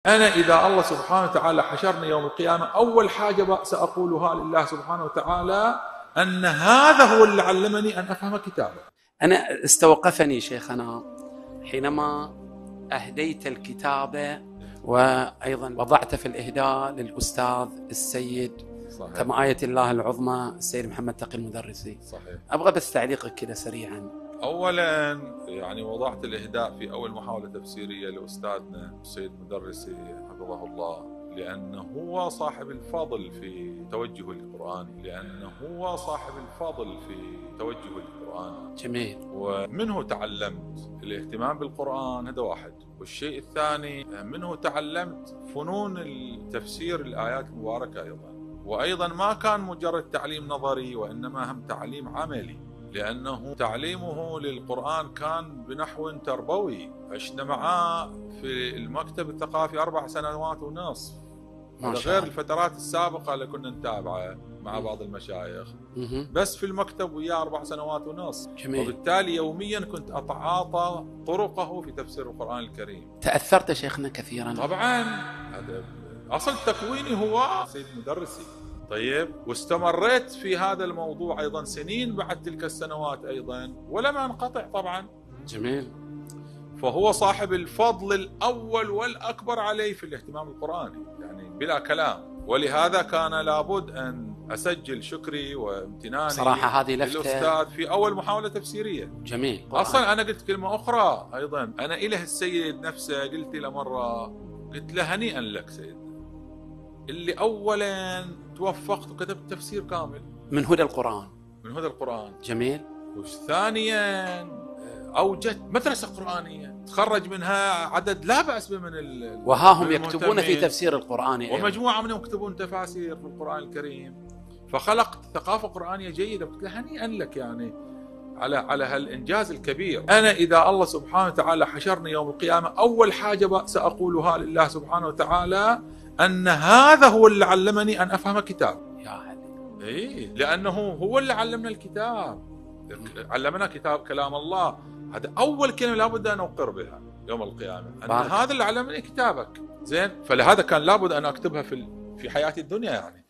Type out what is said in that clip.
أنا إذا الله سبحانه وتعالى حشرني يوم القيامة أول حاجة سأقولها لله سبحانه وتعالى أن هذا هو اللي علمني أن أفهم كتابه. أنا استوقفني شيخنا حينما أهديت الكتاب وأيضا وضعت في الإهداء للأستاذ السيد صحيح. كما آية الله العظمى السيد محمد تقي المدرسي. صحيح. أبغى بس تعليقك كده سريعا. أولا يعني وضعت الإهداء في أول محاولة تفسيرية لأستاذنا السيد المدرسي حفظه الله، لأنه هو صاحب الفضل في توجه القرآن، لأنه هو صاحب الفضل في توجه القرآن. جميل. ومنه تعلمت الاهتمام بالقرآن، هذا واحد. والشيء الثاني منه تعلمت فنون التفسير الآيات المباركة أيضا. وأيضا ما كان مجرد تعليم نظري وإنما هم تعليم عملي، لأنه تعليمه للقرآن كان بنحو تربوي. عشنا معاه في المكتب الثقافي 4 سنوات ونصف، هذا غير الفترات السابقة اللي كنا نتابعه مع بعض المشايخ. بس في المكتب وياه 4 سنوات ونصف. جميل. وبالتالي يوميا كنت أتعاطى طرقه في تفسير القرآن الكريم. تأثرت شيخنا كثيرا. طبعا هذا أصل تكويني هو سيد مدرسي. طيب، واستمريت في هذا الموضوع أيضا سنين بعد تلك السنوات أيضا ولم أنقطع طبعا. جميل. فهو صاحب الفضل الأول والأكبر علي في الاهتمام القرآني، يعني بلا كلام. ولهذا كان لابد أن أسجل شكري وامتناني صراحة هذه لفتة للأستاذ في أول محاولة تفسيرية. جميل. أصلا أنا قلت كلمة أخرى أيضا، أنا إله السيد نفسه قلت له مرة، قلت له هنيئا لك سيدنا اللي أولا توفقت وكتبت تفسير كامل من هدى القرآن. من هدى القرآن. جميل. وثانيا أوجدت مدرسة قرآنية تخرج منها عدد لا بأس به من وها هم يكتبون في تفسير القرآن أيضا. ومجموعة منهم يكتبون تفاسير في القرآن الكريم. فخلقت ثقافة قرآنية جيدة. قلت له هنيئا لك يعني على هالإنجاز الكبير. أنا إذا الله سبحانه وتعالى حشرني يوم القيامة أول حاجة سأقولها لله سبحانه وتعالى أن هذا هو اللي علمني أن أفهم كتاب. يا علي. إيه، لأنه هو اللي علمنا الكتاب، علمنا كتاب كلام الله. هذا أول كلمة لابد أن أقر بها يوم القيامة، أن هذا اللي علمني كتابك. زين، فلهذا كان لابد أن أكتبها في حياتي الدنيا يعني.